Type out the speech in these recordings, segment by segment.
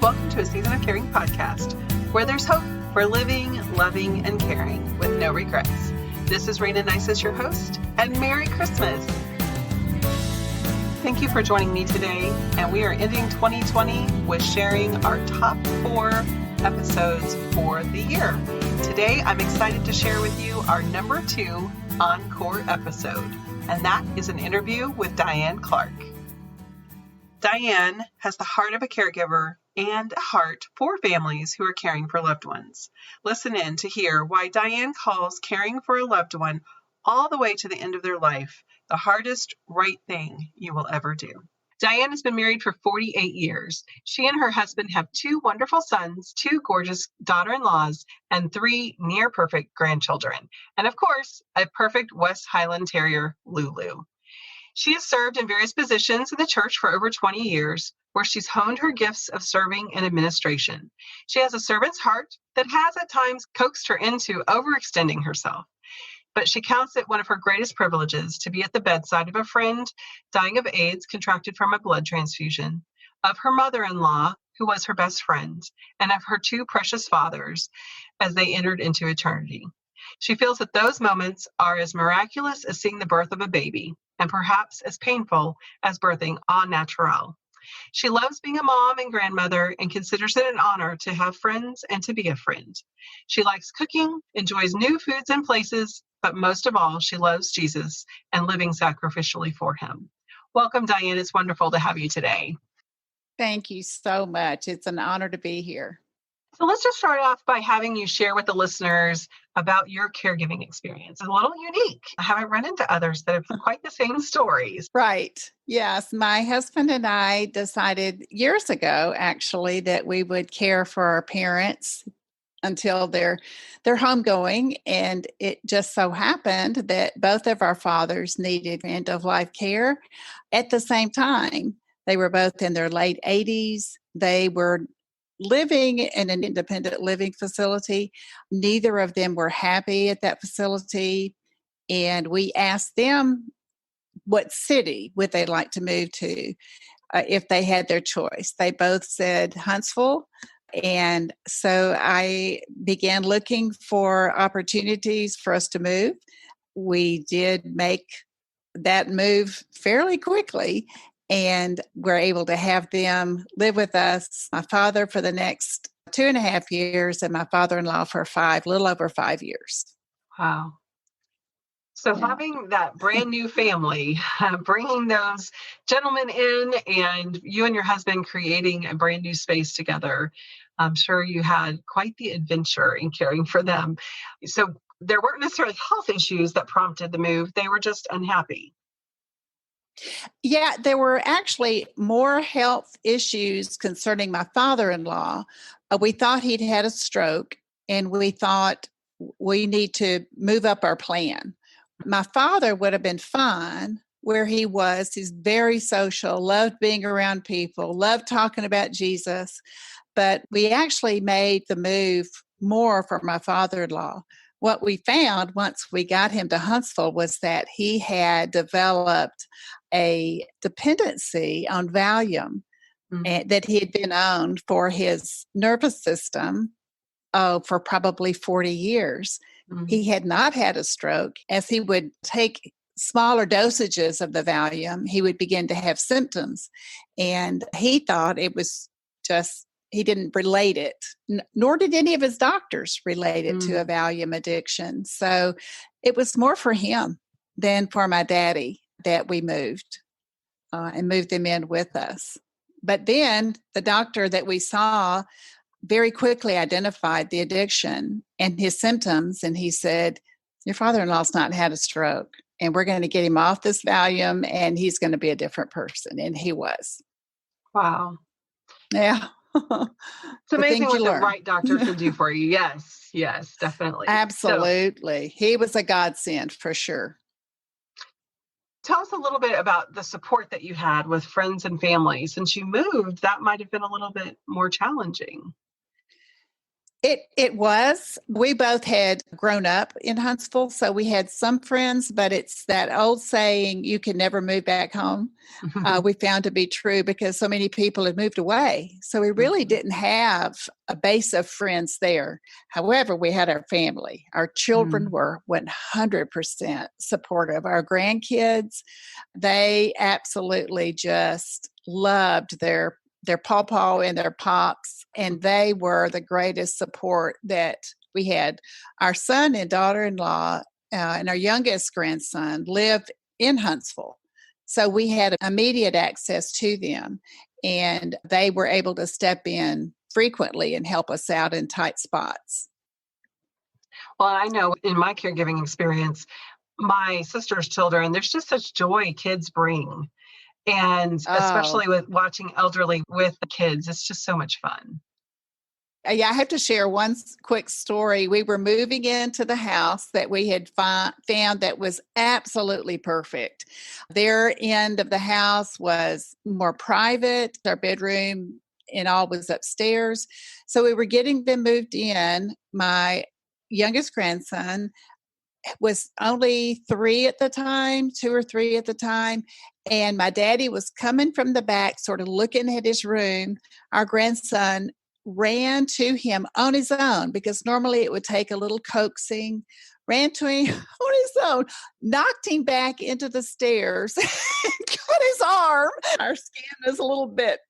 Welcome to a Season of Caring podcast, where there's hope for living, loving, and caring with no regrets. This is Rayna Neises, your host, and Merry Christmas. Thank you for joining me today, and we are ending 2020 with sharing our top 4 episodes for the year. Today, I'm excited to share with you our number 2 Encore episode, and that is an interview with Diane Clark. Diane has the heart of a caregiver and a heart for families who are caring for loved ones. Listen in to hear why Diane calls caring for a loved one all the way to the end of their life the hardest right thing you will ever do. Diane has been married for 48 years. She and her husband have 2 wonderful sons, 2 gorgeous daughter-in-laws, and 3 near-perfect grandchildren. And of course, a perfect West Highland Terrier, Lulu. She has served in various positions in the church for over 20 years, where she's honed her gifts of serving and administration. She has a servant's heart that has at times coaxed her into overextending herself. But she counts it one of her greatest privileges to be at the bedside of a friend dying of AIDS contracted from a blood transfusion, of her mother-in-law, who was her best friend, and of her 2 precious fathers as they entered into eternity. She feels that those moments are as miraculous as seeing the birth of a baby, and perhaps as painful as birthing au naturel. She loves being a mom and grandmother and considers it an honor to have friends and to be a friend. She likes cooking, enjoys new foods and places, but most of all, she loves Jesus and living sacrificially for him. Welcome, Diane. It's wonderful to have you today. Thank you so much. It's an honor to be here. So let's just start off by having you share with the listeners about your caregiving experience. It's a little unique. I haven't run into others that have quite the same stories. Right. Yes. My husband and I decided years ago, actually, that we would care for our parents until they're homegoing. And it just so happened that both of our fathers needed end-of-life care at the same time. They were both in their late 80s. They were living in an independent living facility. Neither of them were happy at that facility. And we asked them what city would they like to move to if they had their choice. They both said Huntsville. And so I began looking for opportunities for us to move. We did make that move fairly quickly, and we're able to have them live with us, my father for the next 2.5 years and my father-in-law for a little over 5 years. Wow. So having that brand new family, bringing those gentlemen in and you and your husband creating a brand new space together, I'm sure you had quite the adventure in caring for them. So there weren't necessarily health issues that prompted the move. They were just unhappy. Yeah, there were actually more health issues concerning my father-in-law. We thought he'd had a stroke, and we thought we need to move up our plan. My father would have been fine where he was. He's very social, loved being around people, loved talking about Jesus. But we actually made the move more for my father-in-law. What we found once we got him to Huntsville was that he had developed a dependency on Valium that he had been on for his nervous system for probably 40 years. Mm-hmm. He had not had a stroke. As he would take smaller dosages of the Valium, he would begin to have symptoms. And he thought it was just, he didn't relate it, nor did any of his doctors relate it to a Valium addiction. So it was more for him than for my daddy that we moved and moved them in with us. But then the doctor that we saw very quickly identified the addiction and his symptoms. And he said, your father-in-law's not had a stroke, and we're going to get him off this Valium, and he's going to be a different person. And he was. Wow. Yeah. It's amazing what the right doctor can do for you. Yes, definitely. Absolutely. So, he was a godsend for sure. Tell us a little bit about the support that you had with friends and family. Since you moved, that might have been a little bit more challenging. It was. We both had grown up in Huntsville, so we had some friends, but it's that old saying, you can never move back home. We found to be true because so many people had moved away. So we really didn't have a base of friends there. However, we had our family. Our children were 100% supportive. Our grandkids, they absolutely just loved their pawpaw and their pops, and they were the greatest support that we had. Our son and daughter-in-law and our youngest grandson live in Huntsville, so we had immediate access to them, and they were able to step in frequently and help us out in tight spots. Well, I know in my caregiving experience, my sister's children, there's just such joy kids bring. And Oh, especially with watching elderly with the kids, it's just so much fun. yeah, I have to share one quick story. We were moving into the house that we had found that was absolutely perfect. Their end of the house was more private. Our bedroom and all was upstairs. So we were getting them moved in. My youngest grandson was only 3 at the time, 2 or 3 at the time, and my daddy was coming from the back, sort of looking at his room. Our grandson ran to him on his own because normally it would take a little coaxing, ran to him on his own, knocked him back into the stairs, cut his arm. Our skin is a little bit,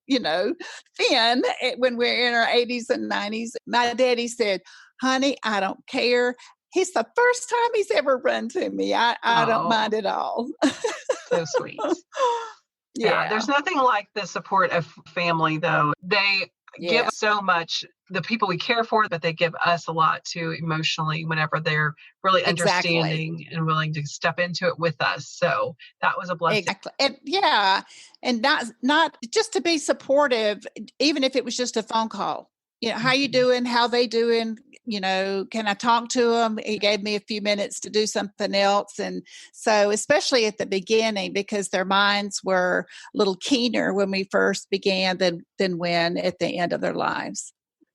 thin when we're in our 80s and 90s. My daddy said, "Honey, I don't care. He's the first time he's ever run to me. I don't Oh, mind at all." so sweet. Yeah, Yeah. there's nothing like the support of family, though. They give Yeah. so much, the people we care for, but they give us a lot too emotionally whenever they're really Exactly. understanding and willing to step into it with us. So that was a blessing. Exactly. And yeah, and not just to be supportive, even if it was just a phone call. How you Mhm. doing? How they doing? Can I talk to them? He gave me a few minutes to do something else. And so, especially at the beginning, because their minds were a little keener when we first began than when at the end of their lives.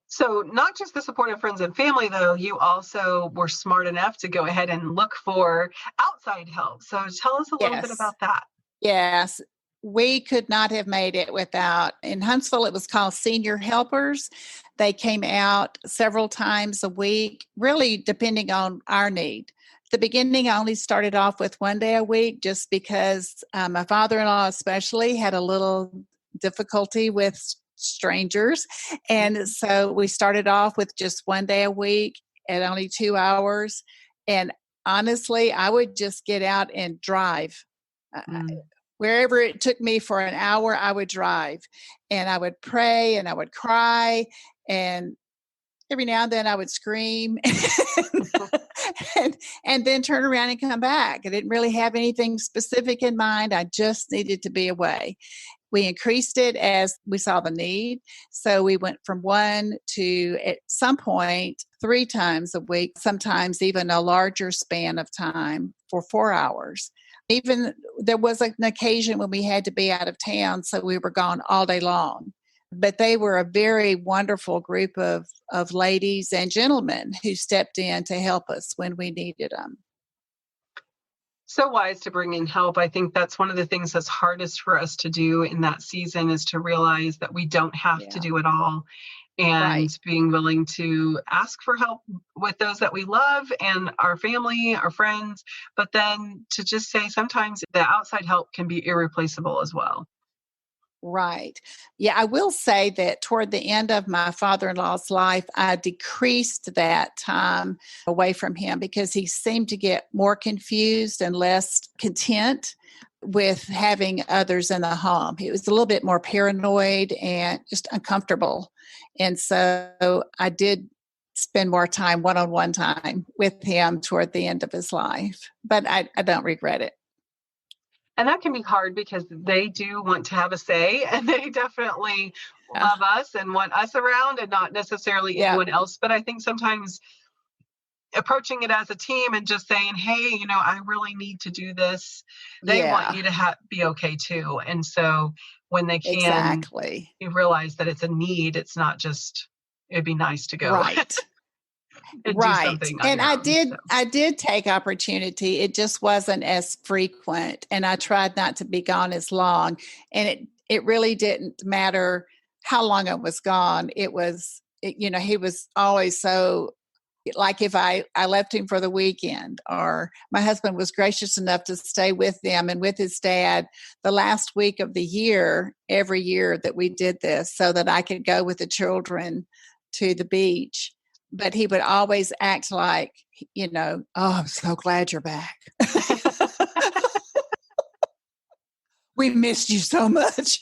So, not just the support of friends and family, though, you also were smart enough to go ahead and look for outside help. So, tell us a little bit Yes. about that. Yes, we could not have made it without. In Huntsville, it was called Senior Helpers. They came out several times a week, really depending on our need. The beginning, I only started off with 1 day a week just because my father in law, especially, had a little difficulty with strangers. And Mhm. so we started off with just 1 day a week at only 2 hours. And honestly, I would just get out and drive. Mm. Wherever it took me for an hour, I would drive and I would pray and I would cry. And every now and then I would scream and, and then turn around and come back. I didn't really have anything specific in mind. I just needed to be away. We increased it as we saw the need. So we went from 1 to, at some point, 3 times a week, sometimes even a larger span of time for 4 hours. Even there was an occasion when we had to be out of town, so we were gone all day long. But they were a very wonderful group of ladies and gentlemen who stepped in to help us when we needed them. So wise to bring in help. I think that's one of the things that's hardest for us to do in that season, is to realize that we don't have to Yeah, do it all, and right. being willing to ask for help with those that we love and our family, our friends, but then to just say sometimes the outside help can be irreplaceable as well. Right. Yeah, I will say that toward the end of my father in law's life, I decreased that time away from him because he seemed to get more confused and less content with having others in the home. He was a little bit more paranoid and just uncomfortable. And so I did spend more time, one on one time with him toward the end of his life, but I don't regret it. And that can be hard because they do want to have a say, and they definitely Yeah. love us and want us around and not necessarily Yeah. anyone else. But I think sometimes approaching it as a team and just saying, hey, I really need to do this, they want Yeah. you to be okay too. And so when they can, Exactly. you realize that it's a need, it's not just it'd be nice to go Right. and do Right. something on And your own. So. I did take opportunity. It just wasn't as frequent. And I tried not to be gone as long. And it really didn't matter how long I was gone. He was always so, like, if I left him for the weekend, or my husband was gracious enough to stay with them and with his dad the last week of the year, every year that we did this, so that I could go with the children to the beach. But he would always act like, oh, I'm so glad you're back. We missed you so much.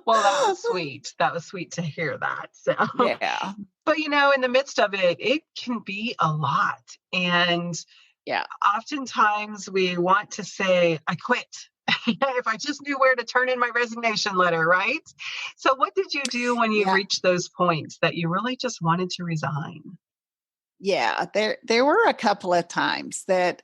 Well, that was sweet. That was sweet to hear that. So, Yeah. but in the midst of it, it can be a lot. And Yeah. oftentimes we want to say, I quit. If I just knew where to turn in my resignation letter, right? So what did you do when you Yeah. reached those points that you really just wanted to resign? Yeah. There were a couple of times that,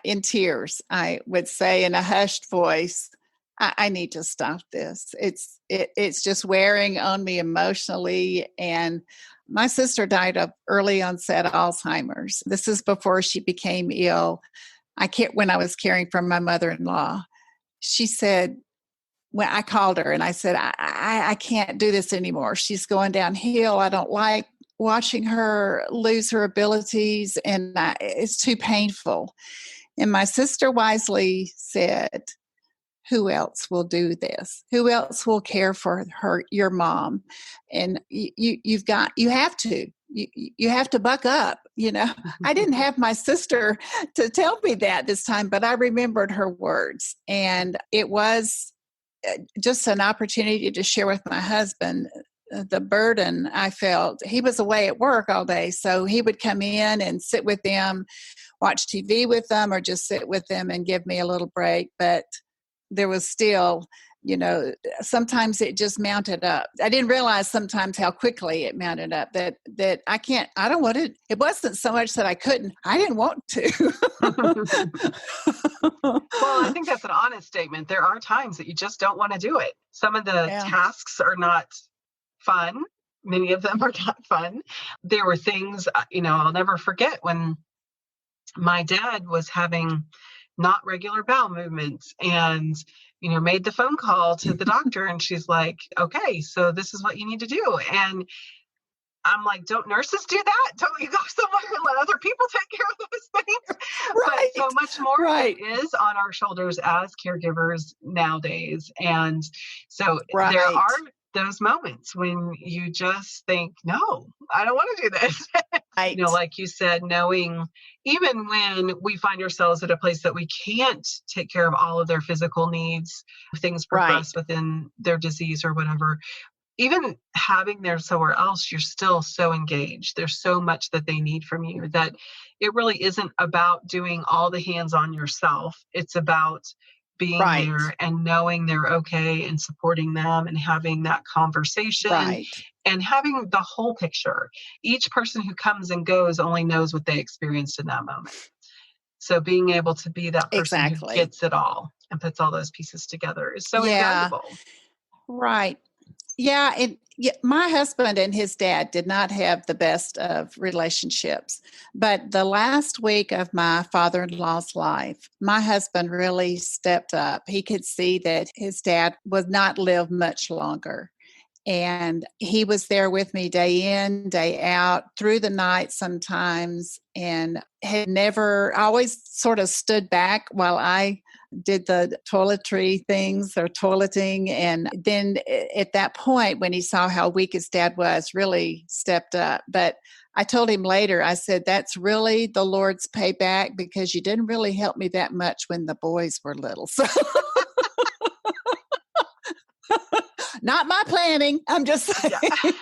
in tears, I would say in a hushed voice, I need to stop this. It's just wearing on me emotionally. And my sister died of early onset Alzheimer's. This is before she became ill. When I was caring for my mother-in-law, she said, when I called her and I said, I can't do this anymore. She's going downhill. I don't like watching her lose her abilities, and it's too painful. And my sister wisely said, who else will do this? Who else will care for your mom? And you have to. You have to buck up. I didn't have my sister to tell me that this time, but I remembered her words. And it was just an opportunity to share with my husband the burden I felt. He was away at work all day, so he would come in and sit with them, watch TV with them, or just sit with them and give me a little break. But there was still, sometimes it just mounted up. I didn't realize sometimes how quickly it mounted up, that I don't want it. It wasn't so much that I didn't want to. Well, I think that's an honest statement. There are times that you just don't want to do it. Some of the tasks are not fun. Many of them are not fun. There were things, I'll never forget when my dad was having not regular bowel movements, and made the phone call to the doctor, and she's like, okay, so this is what you need to do. And I'm like, don't nurses do that? Don't you go somewhere and let other people take care of those things? Right. But so much more is on our shoulders as caregivers nowadays. And so there are those moments when you just think, no, I don't want to do this. Right. Like you said, knowing even when we find ourselves at a place that we can't take care of all of their physical needs, things progress within their disease or whatever, even having them somewhere else, you're still so engaged. There's so much that they need from you that it really isn't about doing all the hands on yourself. It's about being there and knowing they're okay and supporting them and having that conversation and having the whole picture. Each person who comes and goes only knows what they experienced in that moment. So being able to be that person who gets it all and puts all those pieces together is so invaluable. Right. Yeah, and my husband and his dad did not have the best of relationships. But the last week of my father-in-law's life, my husband really stepped up. He could see that his dad would not live much longer. And he was there with me day in, day out, through the night sometimes, and had never, always sort of stood back while I did the toiletry things or toileting. And then at that point, when he saw how weak his dad was, really stepped up. But I told him later, I said, that's really the Lord's payback, because you didn't really help me that much when the boys were little. So not my planning. I'm just saying.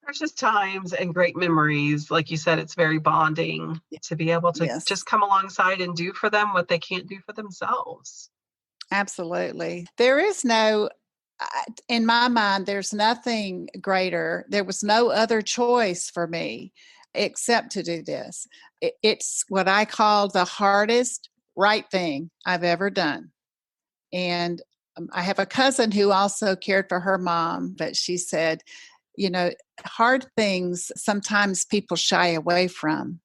Precious times and great memories. Like you said, it's very bonding to be able to just come alongside and do for them what they can't do for themselves. Absolutely. There is no, in my mind, there's nothing greater. There was no other choice for me except to do this. It's what I call the hardest right thing I've ever done. And I have a cousin who also cared for her mom, but she said, hard things sometimes people shy away from,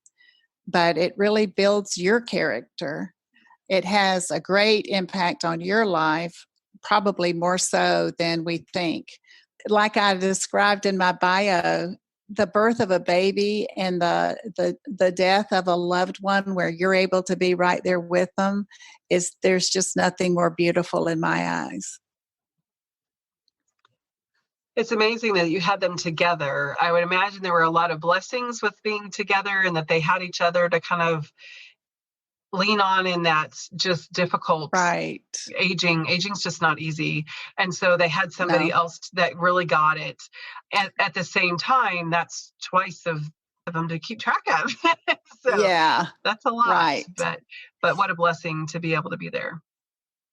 but it really builds your character. It has a great impact on your life, probably more so than we think. Like I described in my bio, the birth of a baby and the death of a loved one where you're able to be right there with them, there's just nothing more beautiful in my eyes. It's amazing that you had them together. I would imagine there were a lot of blessings with being together and that they had each other to kind of lean on in that just difficult Right. aging's just not easy, and so they had somebody else that really got it. At the same time, that's twice of them to keep track of. So yeah, that's a lot, right. but what a blessing to be able to be there.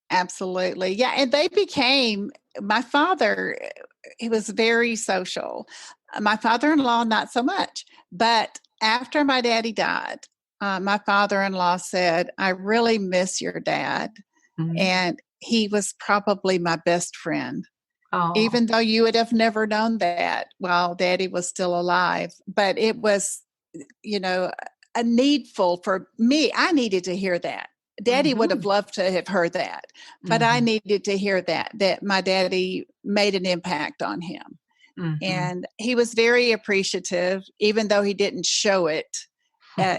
Absolutely. Yeah, and they became, my father, he was very social. My father-in-law, not so much. But after my daddy died, my father-in-law said, I really miss your dad. Mm-hmm. And he was probably my best friend, Oh. even though you would have never known that while daddy was still alive. But it was, a needful for me. I needed to hear that. Daddy would have loved to have heard that, but I needed to hear that my daddy made an impact on him. And he was very appreciative, even though he didn't show it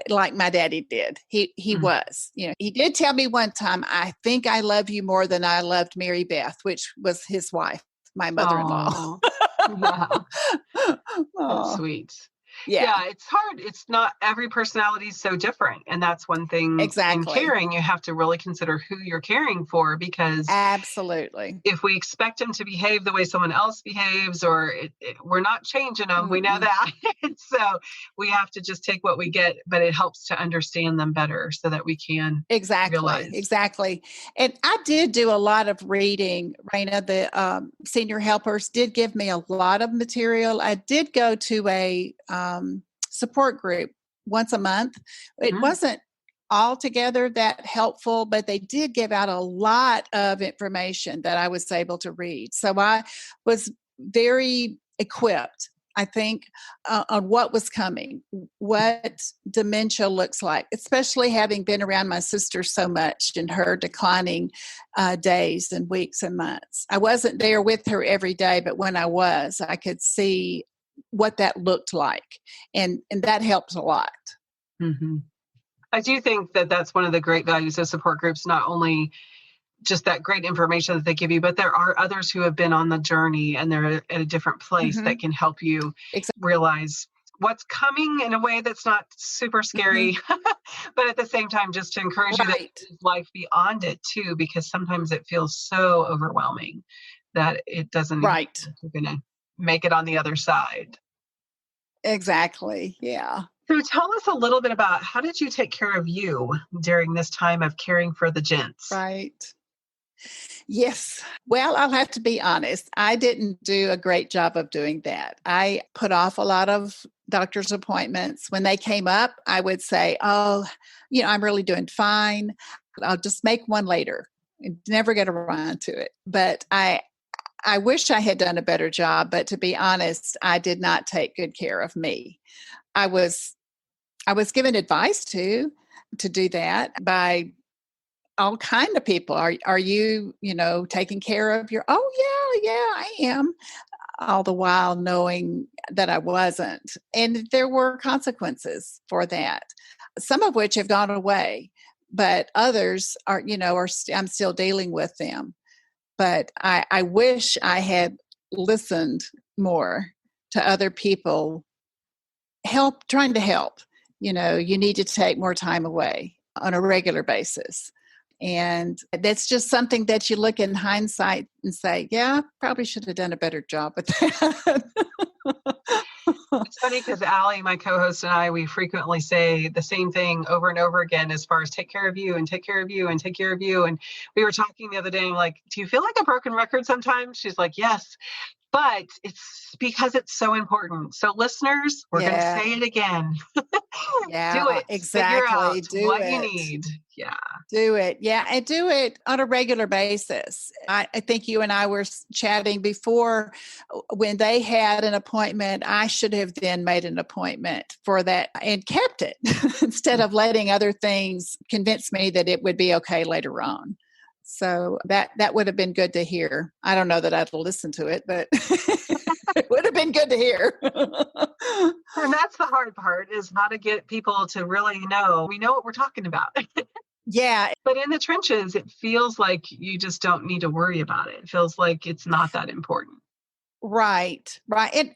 like my daddy did. He was, he did tell me one time, I think I love you more than I loved Mary Beth, which was his wife, my mother-in-law. Wow. That's sweet. Yeah, it's hard. It's not, every personality is so different. And that's one thing in caring, you have to really consider who you're caring for, because absolutely, if we expect them to behave the way someone else behaves, or we're not changing them, we know that. So we have to just take what we get, but it helps to understand them better so that we can realize. Exactly. And I did do a lot of reading, Rayna. The senior helpers did give me a lot of material. I did go to a support group once a month. It wasn't altogether that helpful, but they did give out a lot of information that I was able to read. So I was very equipped, I think, on what was coming, what dementia looks like, especially having been around my sister so much in her declining days and weeks and months. I wasn't there with her every day, but when I was, I could see what that looked like. And that helped a lot. I do think that that's one of the great values of support groups, not only just that great information that they give you, but there are others who have been on the journey and they're at a different place that can help you realize what's coming in a way that's not super scary, but at the same time, just to encourage you that there's life beyond it too, because sometimes it feels so overwhelming that it doesn't even think you're going to make it on the other side. Exactly. Yeah. So tell us a little bit about, how did you take care of you during this time of caring for the gents? Right. Yes. Well, I'll have to be honest. I didn't do a great job of doing that. I put off a lot of doctor's appointments. When they came up, I would say, I'm really doing fine. I'll just make one later. Never get around to it. But I wish I had done a better job, but to be honest, I did not take good care of me. I was given advice to do that by all kind of people. Are you, taking care of your, yeah, I am. All the while knowing that I wasn't. And there were consequences for that, some of which have gone away, but others are, I'm still dealing with them. But I wish I had listened more to other people trying to help. You need to take more time away on a regular basis. And that's just something that you look in hindsight and say, yeah, probably should have done a better job with that. It's funny because Allie, my co-host, and I, we frequently say the same thing over and over again, as far as take care of you and take care of you and take care of you. And we were talking the other day, I'm like, do you feel like a broken record sometimes? She's like, yes. But it's because it's so important. So listeners, we're going to say it again. Do Yeah, it. Figure exactly. out Do what you it. need. Yeah. Do it. Yeah. And do it on a regular basis. I think you and I were chatting before when they had an appointment. I should have then made an appointment for that and kept it instead of letting other things convince me that it would be okay later on. So that would have been good to hear. I don't know that I'd listen to it, but it would have been good to hear. And that's the hard part, is how to get people to really know we know what we're talking about. Yeah. But in the trenches, it feels like you just don't need to worry about it. It feels like it's not that important. Right, right. And,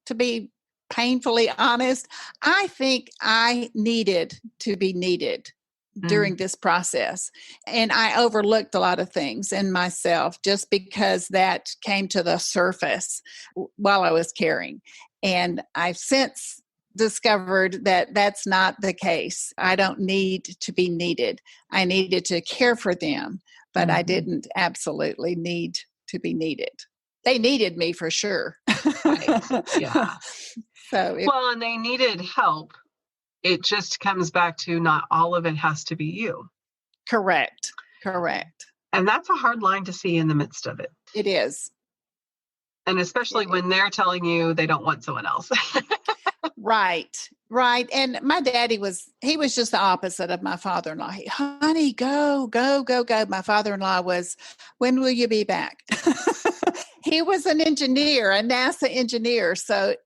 to be painfully honest, I think I needed to be needed Mm, during this process. And I overlooked a lot of things in myself just because that came to the surface while I was caring. And I've since discovered that that's not the case. I don't need to be needed. I needed to care for them, but I mhm. didn't absolutely need to be needed. They needed me for sure. Right. Yeah. So Well, and they needed help. It just comes back to not all of it has to be you. correct. Correct. And that's a hard line to see in the midst of it. It is. And It especially is. when they're telling you they don't want someone else. Right. Right. And my daddy he was just the opposite of my father-in-law. Honey, go, go, go, go. My father-in-law was, when will you be back? He was an engineer, a NASA engineer. So,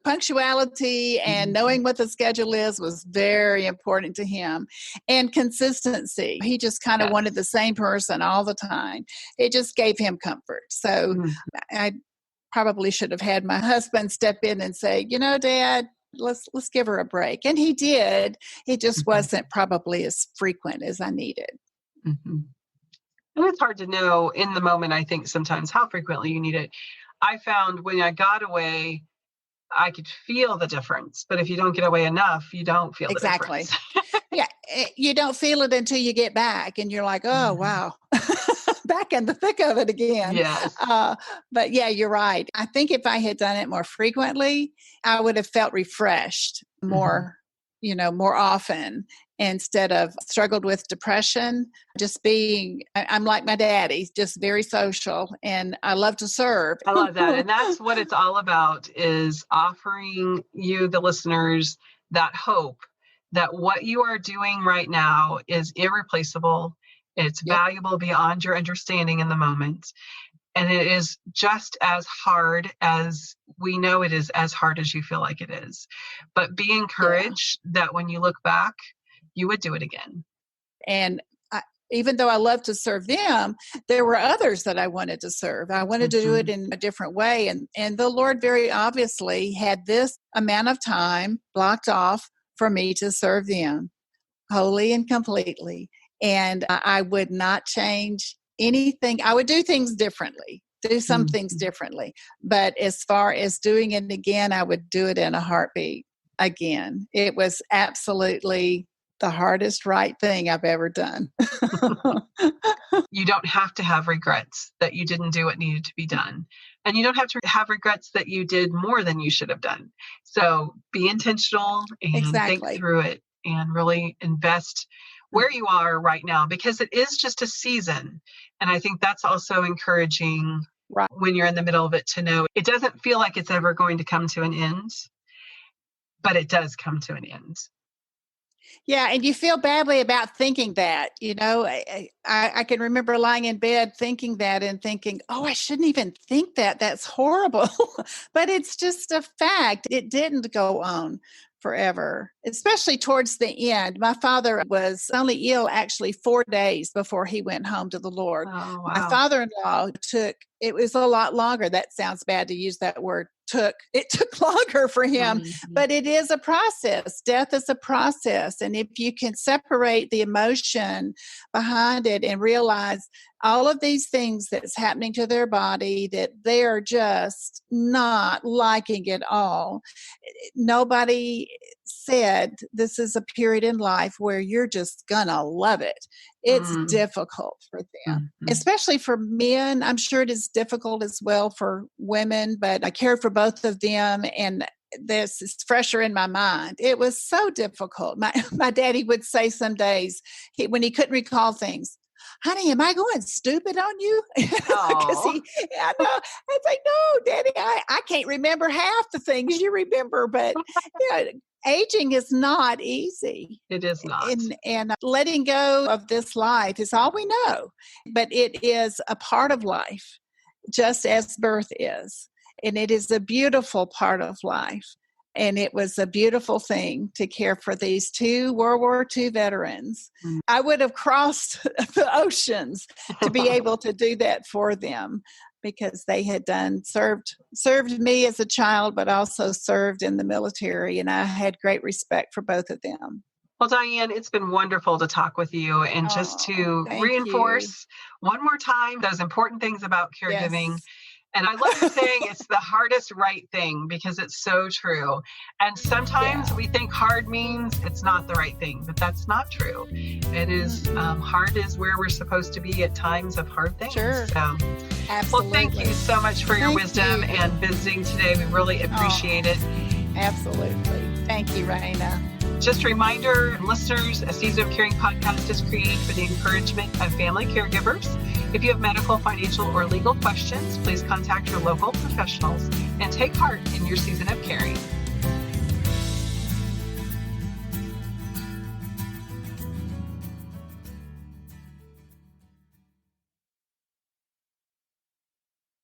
punctuality and Mhm. knowing what the schedule is was very important to him, and consistency. He just kind of wanted Yes. the same person all the time. It just gave him comfort. So Mhm. I probably should have had my husband step in and say, Dad, let's give her a break. And he did. It just Mhm. wasn't probably as frequent as I needed. Mhm. And it's hard to know in the moment, I think, sometimes how frequently you need it. I found when I got away, I could feel the difference. But if you don't get away enough, you don't feel the difference. Exactly. Yeah, you don't feel it until you get back, and you're like, "Oh, Mhm. wow." Back in the thick of it again. Yes. But yeah, you're right. I think if I had done it more frequently, I would have felt refreshed Mhm. more often, instead of struggled with depression. Just I'm like my daddy, just very social, and I love to serve. I love that. And that's what it's all about, is offering you, the listeners, that hope that what you are doing right now is irreplaceable. It's Yep. valuable beyond your understanding in the moment. And it is just as hard as we know it is, as hard as you feel like it is. But be Yeah. encouraged that when you look back, you would do it again. And even though I love to serve them, there were others that I wanted to serve. I wanted to do it Mhm. in a different way. And the Lord very obviously had this amount of time blocked off for me to serve them wholly and completely. And I would not change anything. I would do things differently, do some things Mhm. differently. But as far as doing it again, I would do it in a heartbeat again. It was absolutely the hardest right thing I've ever done. You don't have to have regrets that you didn't do what needed to be done. And you don't have to have regrets that you did more than you should have done. So be intentional and think Exactly. through it and really invest where you are right now, because it is just a season. And I think that's also encouraging Right. when you're in the middle of it, to know it doesn't feel like it's ever going to come to an end, but it does come to an end. Yeah, and you feel badly about thinking that. I can remember lying in bed thinking that and thinking, "Oh, I shouldn't even think that. That's horrible." But it's just a fact. It didn't go on forever, especially towards the end. My father was only ill actually 4 days before he went home to the Lord. Oh, My wow. father-in-law it was a lot longer. That sounds bad to use that word. It took longer for him, Mhm. but it is a process. Death is a process. And if you can separate the emotion behind it and realize all of these things that's happening to their body that they are just not liking at all, nobody said, this is a period in life where you're just gonna love it. It's difficult for them, especially for men. I'm sure it is difficult as well for women, but I cared for both of them, and this is fresher in my mind. It was so difficult. My daddy would say some days, when he couldn't recall things, honey, am I going stupid on you? Because I know. It's like, no, Daddy, I can't remember half the things you remember, but aging is not easy. It is not. And letting go of this life is all we know, but it is a part of life, just as birth is. And it is a beautiful part of life. And it was a beautiful thing to care for these 2 World War II veterans. I would have crossed the oceans to be able to do that for them, because they had served me as a child, but also served in the military. And I had great respect for both of them. Well, Diane, it's been wonderful to talk with you, and just to reinforce one more time those important things about caregiving. Yes. And I love you saying it's the hardest right thing, because it's so true. And sometimes we think hard means it's not the right thing, but that's not true. It is hard is where we're supposed to be at times of hard things. Sure. So, absolutely. well, thank you so much for your wisdom and visiting today. We really appreciate it. Absolutely. Thank you, Rayna. Just a reminder, listeners, A Season of Caring podcast is created for the encouragement of family caregivers. If you have medical, financial, or legal questions, please contact your local professionals and take heart in your season of caring.